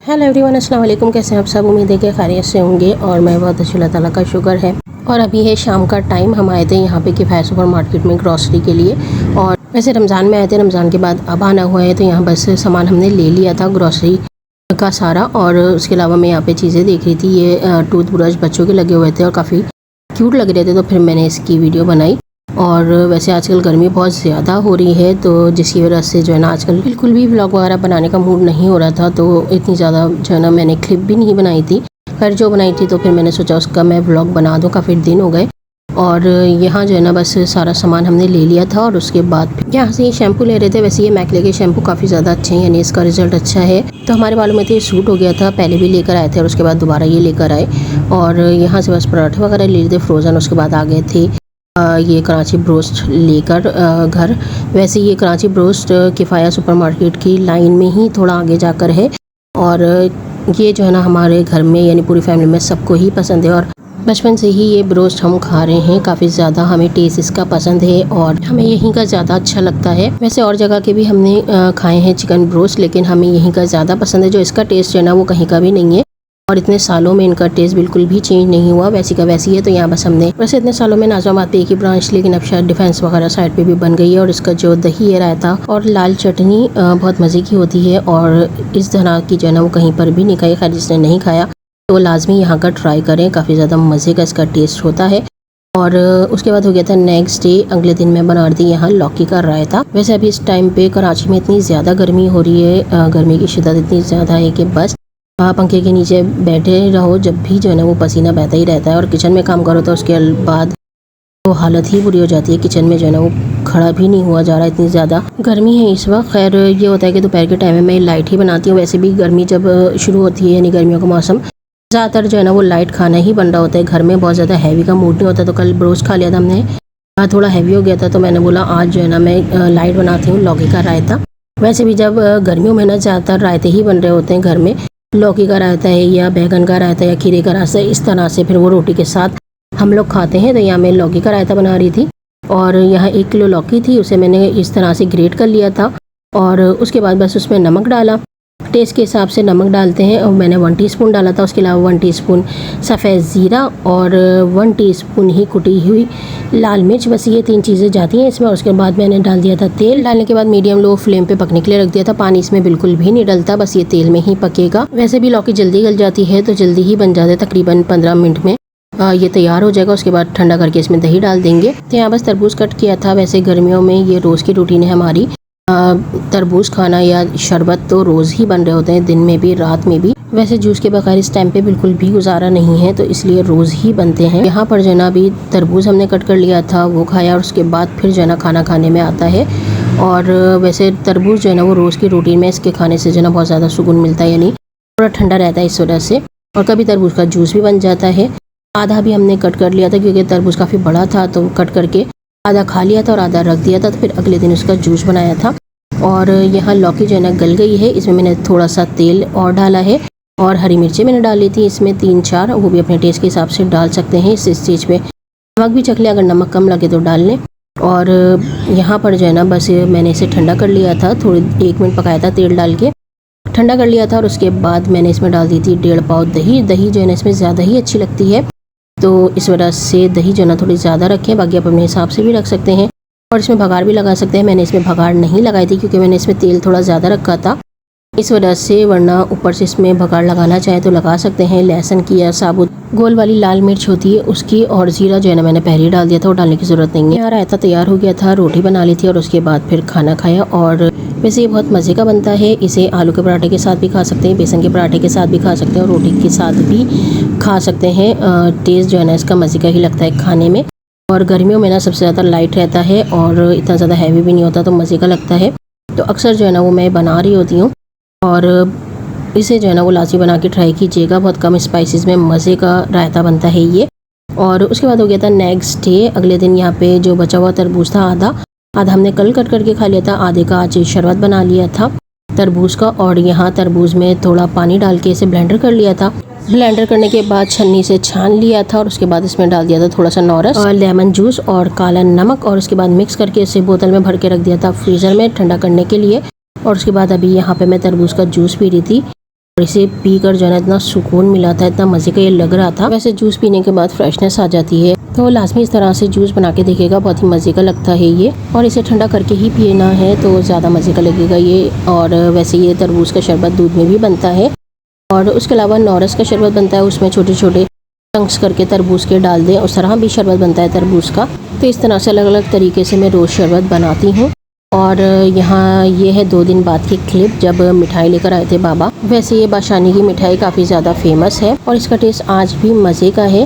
Hello everyone, अस्सलाम वालेकुम। कैसे हैं आप सब? उम्मीद है कि खैरियत से होंगे और मैं बहुत अच्छी, अल्लाह ताला का शुक्र है। और अभी है शाम का टाइम। हम आए थे यहाँ पे किफ़ाया सुपर मार्केट में ग्रॉसरी के लिए। और वैसे रमज़ान में आए थे, रमज़ान के बाद अब आना हुआ है, तो यहाँ बस सामान हमने ले लिया था ग्रॉसरी का सारा। और उसके अलावा मैं यहाँ पे चीज़ें देख रही थी। ये टूथ ब्रश बच्चों के लगे हुए थे और काफ़ी क्यूट लग रहे थे, तो फिर मैंने इसकी वीडियो बनाई। और वैसे आजकल गर्मी बहुत ज़्यादा हो रही है, तो जिसकी वजह से जो है ना आजकल बिल्कुल भी व्लॉग वगैरह बनाने का मूड नहीं हो रहा था, तो इतनी ज़्यादा जो है ना मैंने क्लिप भी नहीं बनाई थी। खैर जो बनाई थी तो फिर मैंने सोचा उसका मैं व्लॉग बना दूँ, काफ़ी दिन हो गए। और यहाँ जो है ना बस सारा सामान हमने ले लिया था। और उसके बाद यहाँ से ये शैम्पू ले रहे थे। वैसे ये मैकले के शैम्पू काफ़ी ज़्यादा अच्छे हैं, यानी इसका रिजल्ट अच्छा है, तो हमारे बालों में तो ये सूट हो गया था। पहले भी लेकर आए थे और उसके बाद दोबारा ये लेकर आए। और यहाँ से बस पराठे वगैरह ले लिए थे फ्रोज़न। उसके बाद आ गए थे ये कराची ब्रोस्ट लेकर घर। वैसे ये कराची ब्रोस्ट किफ़ाया सुपरमार्केट की लाइन में ही थोड़ा आगे जाकर है। और ये जो है ना हमारे घर में यानी पूरी फैमिली में सबको ही पसंद है, और बचपन से ही ये ब्रोस्ट हम खा रहे हैं। काफ़ी ज़्यादा हमें टेस्ट इसका पसंद है और हमें यहीं का ज़्यादा अच्छा लगता है। वैसे और जगह के भी हमने खाए हैं चिकन ब्रोस्ट, लेकिन हमें यहीं का ज़्यादा पसंद है। जो इसका टेस्ट है ना वो कहीं का भी नहीं है, और इतने सालों में इनका टेस्ट बिल्कुल भी चेंज नहीं हुआ, वैसी का वैसी है। तो यहाँ बस हमने वैसे इतने सालों में नाज़िमाबाद पे एक ही ब्रांच, लेकिन अब शायद डिफेंस वगैरह साइड पे भी बन गई है। और इसका जो दही है, रायता और लाल चटनी बहुत मज़े की होती है, और इस तरह की जो है ना वो कहीं पर भी नहीं खाई। खैर जिसने नहीं खाया तो लाजमी यहाँ का ट्राई करें, काफ़ी ज़्यादा मज़े का इसका टेस्ट होता है। और उसके बाद हो गया था नेक्स्ट डे, अगले दिन मैं बना रही थी यहाँ लौकी का रायता। वैसे अभी इस टाइम पे कराची में इतनी ज़्यादा गर्मी हो रही है, गर्मी की शिद्दत इतनी ज़्यादा है कि बस पंखे के नीचे बैठे रहो, जब भी जो है ना वो पसीना बहता ही रहता है। और किचन में काम करो तो उसके बाद तो हालत ही बुरी हो जाती है। किचन में जो है ना वो खड़ा भी नहीं हुआ जा रहा, इतनी ज़्यादा गर्मी है इस वक्त। खैर ये होता है कि दोपहर के टाइम में मैं लाइट ही बनाती हूँ। वैसे भी गर्मी जब शुरू होती है यानी गर्मियों का मौसम, ज़्यादातर जो है ना वो लाइट खाना ही बन रहा होता है। घर में बहुत ज़्यादा हैवी का मूड नहीं होता। तो कल ब्रोस्ट खा लिया था हमने, थोड़ा हैवी हो गया था, तो मैंने बोला आज जो है ना मैं लाइट बनाती हूँ लौकी का रायता। वैसे भी जब गर्मियों में ना ज़्यादातर रायते ही बन रहे होते हैं घर में, लौकी का रायता है या बैगन का रायता या खीरे का रायता, इस तरह से फिर वो रोटी के साथ हम लोग खाते हैं। तो यहाँ मैं लौकी का रायता बना रही थी। और यहाँ 1 किलो लौकी थी, उसे मैंने इस तरह से ग्रेट कर लिया था। और उसके बाद बस उसमें नमक डाला, टेस्ट के हिसाब से नमक डालते हैं, और मैंने 1 टीस्पून डाला था। उसके अलावा 1 टीस्पून सफ़ेद ज़ीरा और 1 टीस्पून ही कुटी हुई लाल मिर्च, बस ये 3 चीज़ें जाती हैं इसमें। और उसके बाद मैंने डाल दिया था तेल। डालने के बाद मीडियम लो फ्लेम पे पकने के लिए रख दिया था। पानी इसमें बिल्कुल भी नहीं डलता, बस ये तेल में ही पकेगा। वैसे भी लौकी जल्दी गल जाती है, तो जल्दी ही बन जाता है, तकरीबन 15 मिनट में ये तैयार हो जाएगा। उसके बाद ठंडा करके इसमें दही डाल देंगे। तो यहाँ बस तरबूज कट किया था। वैसे गर्मियों में ये रोज़ की रूटीन है हमारी, तरबूज खाना या शरबत तो रोज़ ही बन रहे होते हैं, दिन में भी रात में भी। वैसे जूस के बगैर इस टाइम पे बिल्कुल भी गुजारा नहीं है, तो इसलिए रोज़ ही बनते हैं। यहाँ पर जो है ना अभी तरबूज हमने कट कर लिया था, वो खाया, और उसके बाद फिर जो है ना खाना खाने में आता है। और वैसे तरबूज जो है ना वो रोज़ की रूटीन में इसके खाने से जो है ना बहुत ज़्यादा सुकून मिलता है, यानी थोड़ा ठंडा रहता है इस वजह से। और कभी तरबूज का जूस भी बन जाता है। आधा भी हमने कट कर लिया था क्योंकि तरबूज काफ़ी बड़ा था, तो कट करके आधा खा लिया था और आधा रख दिया था, तो फिर अगले दिन उसका जूस बनाया था। और यहाँ लौकी जो है ना गल गई है, इसमें मैंने थोड़ा सा तेल और डाला है। और हरी मिर्चें मैंने डाली थी इसमें 3-4, वो भी अपने टेस्ट के हिसाब से डाल सकते हैं इस स्टेज पे। नमक भी चख लें, अगर नमक कम लगे तो डाल लें। और यहाँ पर जो है ना बस मैंने इसे ठंडा कर लिया था, थोड़ी 1 मिनट पकाया था तेल डाल के, ठंडा कर लिया था। और उसके बाद मैंने इसमें डाल दी थी 1.5 पाव दही। दही जो है ना इसमें ज़्यादा ही अच्छी लगती है, तो इस वजह से दही जो है ना थोड़ी ज़्यादा रखें, बाकी आप अपने हिसाब से भी रख सकते हैं। और इसमें भगाड़ भी लगा सकते हैं। मैंने इसमें भगाड़ नहीं लगाई थी क्योंकि मैंने इसमें तेल थोड़ा ज़्यादा रखा था, इस वजह से, वरना ऊपर से इसमें भगाड़ लगाना चाहे तो लगा सकते हैं। लहसुन की या साबुत गोल वाली लाल मिर्च होती है उसकी, और ज़ीरा जो है ना मैंने पहले ही डाल दिया था, वो डालने की ज़रूरत नहीं है। यहाँ रायता तैयार हो गया था, रोटी बना ली थी और उसके बाद फिर खाना खाया। और वैसे ये बहुत मज़े का बनता है। इसे आलू के पराठे के साथ भी खा सकते हैं, बेसन के पराठे के साथ भी खा सकते हैं, और रोटी के साथ भी खा सकते हैं। टेस्ट जो है ना इसका मज़े का ही लगता है खाने में। और गर्मियों में ना सबसे ज़्यादा लाइट रहता है और इतना ज़्यादा हैवी भी नहीं होता, तो मज़े का लगता है। तो अक्सर जो है ना वो मैं बना रही होती हूँ, और इसे जो है ना वो लाजमी बना के ट्राई कीजिएगा। बहुत कम स्पाइसेस में मज़े का रायता बनता है ये। और उसके बाद हो गया था नेक्स्ट डे, अगले दिन यहाँ पे जो बचा हुआ तरबूज था, आधा हमने कल कट करके खा लिया था, आधे का आज शरबत बना लिया था तरबूज का। और यहाँ तरबूज में थोड़ा पानी डाल के इसे ब्लेंडर कर लिया था। ब्लेंडर करने के बाद छन्नी से छान लिया था, और उसके बाद इसमें डाल दिया था थोड़ा सा नौरस और लेमन जूस और काला नमक, और उसके बाद मिक्स करके इसे बोतल में भर के रख दिया था फ्रीज़र में ठंडा करने के लिए। और उसके बाद अभी यहाँ पे मैं तरबूज का जूस पी रही थी। और इसे पीकर जो है ना इतना सुकून मिला था, इतना मज़े का ये लग रहा था। वैसे जूस पीने के बाद फ्रेशनेस आ जाती है, तो लाजमी इस तरह से जूस बना के देखिएगा, बहुत ही मज़े का लगता है ये। और इसे ठंडा करके ही पीना है तो ज़्यादा मज़े का लगेगा ये। और वैसे ये तरबूज का शरबत दूध में भी बनता है, और उसके अलावा नौरस का शरबत बनता है, उसमें छोटे छोटे चंक्स करके तरबूज के डाल दें, उस तरह भी शरबत बनता है तरबूज का। तो इस तरह से अलग अलग तरीके से मैं रोज़ शरबत बनाती हूँ। और यहाँ ये है 2 दिन बाद की क्लिप जब मिठाई लेकर आए थे बाबा। वैसे ये बाशानी की मिठाई काफ़ी ज़्यादा फेमस है और इसका टेस्ट आज भी मज़े का है।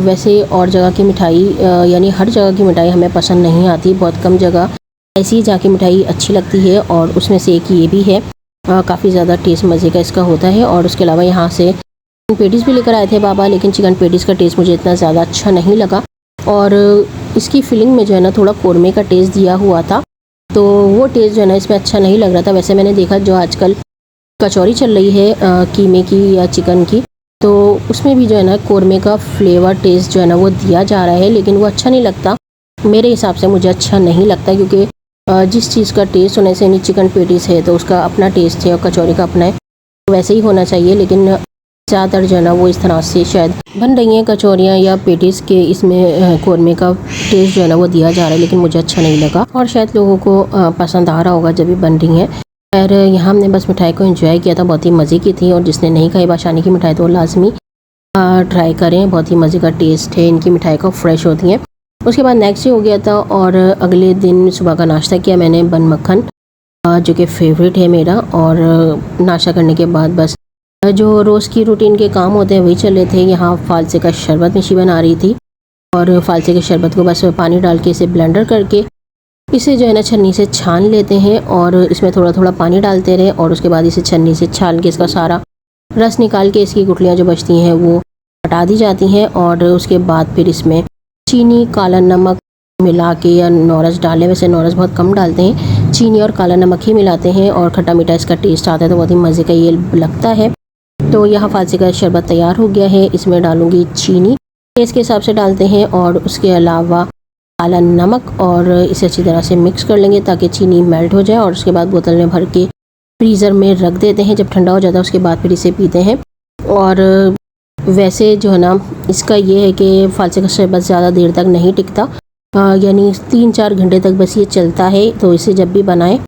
वैसे और जगह की मिठाई यानी हर जगह की मिठाई हमें पसंद नहीं आती, बहुत कम जगह ऐसी जाके मिठाई अच्छी लगती है और उसमें से एक ये भी है। काफ़ी ज़्यादा टेस्ट मज़े का इसका होता है। और उसके अलावा यहाँ से चिकन पेटीज़ भी लेकर आए थे बाबा, लेकिन चिकन पेटीज़ का टेस्ट मुझे इतना ज़्यादा अच्छा नहीं लगा। और इसकी फिलिंग में जो है ना थोड़ा कौरमे का टेस्ट दिया हुआ था, तो वो टेस्ट जो है ना इसमें अच्छा नहीं लग रहा था। वैसे मैंने देखा जो आजकल कचौरी चल रही है कीमे की या चिकन की, तो उसमें भी जो है ना कौरमे का फ्लेवर टेस्ट जो है ना वो दिया जा रहा है, लेकिन वो अच्छा नहीं लगता मेरे हिसाब से। मुझे अच्छा नहीं लगता क्योंकि जिस चीज़ का टेस्ट होने से नहीं, चिकन पेटीज़ है तो उसका अपना टेस्ट है और कचौरी का अपना है, तो वैसे ही होना चाहिए। लेकिन ज़्यादातर जो है ना वो इस तरह से शायद बन रही हैं कचौरियाँ या पेटीज़ के, इसमें कौरमे का टेस्ट जो है ना वो दिया जा रहा है, लेकिन मुझे अच्छा नहीं लगा और शायद लोगों को पसंद आ रहा होगा जब भी बन रही हैं। खैर यहाँ हमने बस मिठाई को एंजॉय किया था, बहुत ही मज़े की थी। और जिसने नहीं खाई बाशानी की मिठाई तो लाजमी ट्राई करें, बहुत ही मज़े का टेस्ट है इनकी मिठाई का, फ्रेश होती हैं। उसके बाद नेक्स्ट डे हो गया था और अगले दिन सुबह का नाश्ता किया मैंने बन मक्खन, जो कि फेवरेट है मेरा। और नाश्ता करने के बाद बस जो रोज़ की रूटीन के काम होते हैं वही चल रहे थे। यहाँ फालसे का शरबत मिशी बना रही थी और फालसे के शरबत को बस पानी डाल के इसे ब्लेंडर करके इसे जो है ना छन्नी से छान लेते हैं और इसमें थोड़ा थोड़ा पानी डालते रहे और उसके बाद इसे छन्नी से छान के इसका सारा रस निकाल के इसकी गुठलियाँ जो बचती हैं वो हटा दी जाती हैं। और उसके बाद फिर इसमें चीनी, काला नमक मिला के या नौरस डालें, वैसे नौरस बहुत कम डालते हैं, चीनी और काला नमक ही मिलाते हैं और खट्टा मीठा इसका टेस्ट आता है, तो बहुत ही मज़े का ये लगता है। तो यहाँ फालसे का शरबत तैयार हो गया है। इसमें डालूंगी चीनी, टेस्ट के हिसाब से डालते हैं, और उसके अलावा काला नमक, और इसे अच्छी तरह से मिक्स कर लेंगे ताकि चीनी मेल्ट हो जाए। और उसके बाद बोतल में भर के फ्रीज़र में रख देते हैं, जब ठंडा हो जाता है उसके बाद फिर इसे पीते हैं। और वैसे जो है ना इसका ये है कि फालसे का शरबत ज़्यादा देर तक नहीं टिकता, यानी 3-4 घंटे तक बस ये चलता है। तो इसे जब भी बनाएं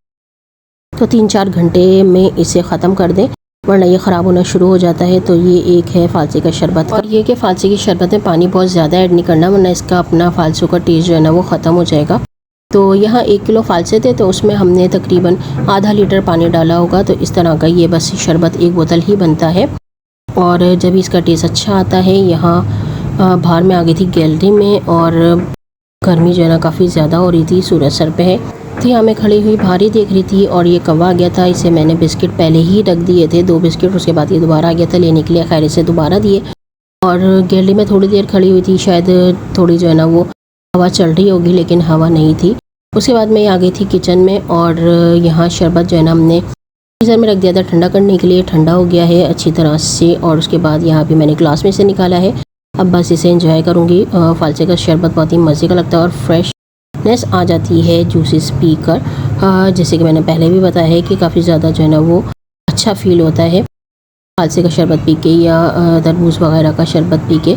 तो 3-4 घंटे में इसे ख़त्म कर दें, वरना ये ख़राब होना शुरू हो जाता है। तो ये एक है फालसे का शरबत। और ये कि फालसे की शरबत में पानी बहुत ज़्यादा ऐड नहीं करना, वरना इसका अपना फालसों का टेस्ट जो है ना वो ख़त्म हो जाएगा। तो यहाँ 1 किलो फालसे थे तो उसमें हमने तकरीबन आधा लीटर पानी डाला होगा। तो इस तरह का ये बस शरबत 1 बोतल ही बनता है और जब इसका टेस्ट अच्छा आता है। यहाँ बाहर में आ गई थी गैलरी में और गर्मी जो है ना काफ़ी ज़्यादा हो रही थी, सूरज सर पे है, तो यहाँ मैं खड़ी हुई बाहर ही देख रही थी। और ये कौवा आ गया था, इसे मैंने बिस्किट पहले ही रख दिए थे, 2 बिस्किट। उसके बाद ये दोबारा आ गया था लेने के लिए, खैर से दोबारा दिए। और गैलरी में थोड़ी देर खड़ी हुई थी, शायद थोड़ी जो है ना वो हवा चल रही होगी, लेकिन हवा नहीं थी। उसके बाद मैं आ गई थी किचन में और यहाँ शरबत जो है ना हमने फ्रीज़र में रख दिया था ठंडा करने के लिए, ठंडा हो गया है अच्छी तरह से। और उसके बाद यहाँ पे मैंने ग्लास में से निकाला है, अब बस इसे एंजॉय करूँगी। फालसे का शरबत बहुत ही मज़े का लगता है और फ्रेशनेस आ जाती है जूसेस पी कर। जैसे कि मैंने पहले भी बताया है कि काफ़ी ज़्यादा जो है ना वो अच्छा फ़ील होता है फालसे का शरबत पी के या तरबूज वगैरह का शरबत पी के।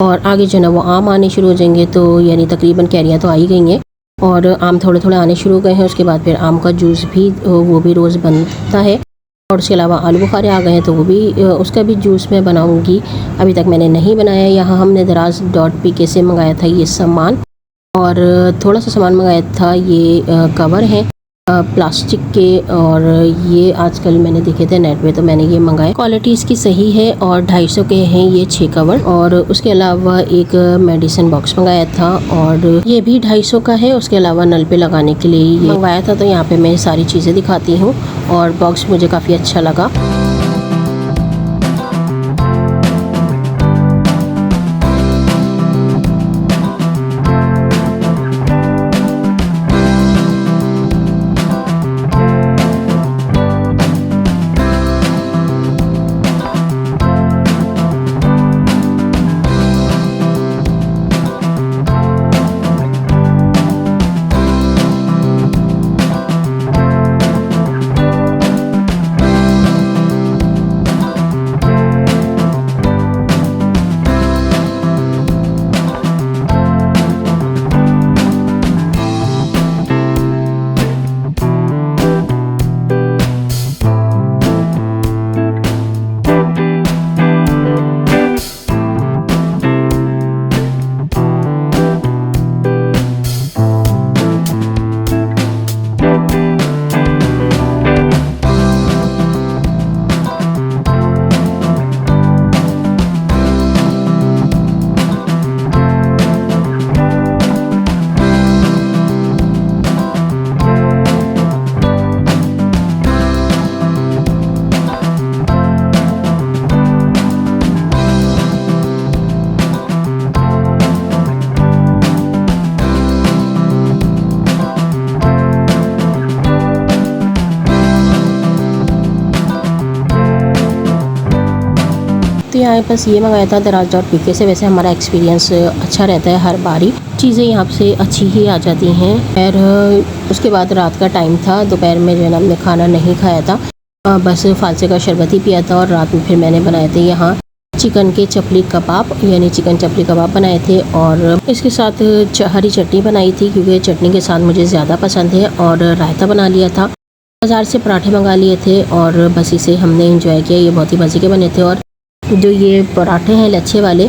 और आगे जो है ना वो आम आने शुरू हो जाएंगे, तो यानी तकरीबन कैरियाँ तो आ ही गई हैं और आम थोड़े थोड़े आने शुरू हो गए हैं। उसके बाद फिर आम का जूस भी वो भी रोज़ बनता है। और उसके अलावा आलू बुखारे आ गए हैं तो वो भी उसका भी जूस मैं बनाऊंगी, अभी तक मैंने नहीं बनाया। यहाँ हमने दराज.pk से मंगाया था ये सामान, और थोड़ा सा सामान मंगाया था, ये कवर हैं प्लास्टिक के, और ये आजकल मैंने देखे थे नेट पे तो मैंने ये मंगाए। क्वालिटी इसकी सही है और 250 के हैं ये 6 कवर। और उसके अलावा एक मेडिसिन बॉक्स मंगाया था और ये भी 250 का है। उसके अलावा नल पे लगाने के लिए ये मंगाया था। तो यहाँ पे मैं सारी चीज़ें दिखाती हूँ और बॉक्स मुझे काफ़ी अच्छा लगा। तो यहाँ बस ये मंगाया था दराज.pk से। वैसे हमारा एक्सपीरियंस अच्छा रहता है, हर बारी चीज़ें यहाँ से अच्छी ही आ जाती हैं। और उसके बाद रात का टाइम था, दोपहर में जो है ना हमने खाना नहीं खाया था, बस फालसे का शरबत ही पिया था। और रात में फिर मैंने बनाए थे यहाँ चिकन के चपली कबाब, यानी चिकन चपली कबाब बनाए थे। और इसके साथ हरी चटनी बनाई थी, क्योंकि चटनी के साथ मुझे ज़्यादा पसंद है। और रायता बना लिया था, बाज़ार से पराठे मंगा लिए थे और बस इसे हमने एंजॉय किया। ये बहुत ही मज़े के बने थे। और जो ये पराठे हैं लच्छे वाले,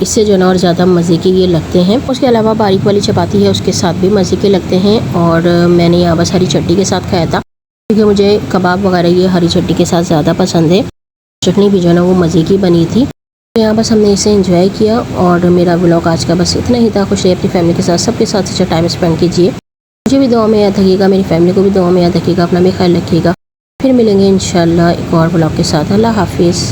इससे जो ना और ज़्यादा मज़े के ये लगते हैं। उसके अलावा बारीक वाली चपाती है, उसके साथ भी मज़े के लगते हैं। और मैंने यहाँ बस हरी चटनी के साथ खाया था, क्योंकि मुझे कबाब वगैरह ये हरी चटनी के साथ ज़्यादा पसंद है। चटनी भी जो है ना वो मज़े की बनी थी। तो यहाँ बस हमने इसे एंजॉय किया। और मेरा व्लॉग आज का बस इतना ही था। खुश रहिए अपनी फैमिली के साथ, सबके साथ अच्छा टाइम स्पेंड कीजिए। मुझे भी दुआ में याद रखिएगा, मेरी फैमिली को भी दुआ में याद रखिएगा, अपना भी ख्याल रखिएगा। फिर मिलेंगे इंशाल्लाह एक और व्लॉग के साथ। अल्लाह हाफिज़।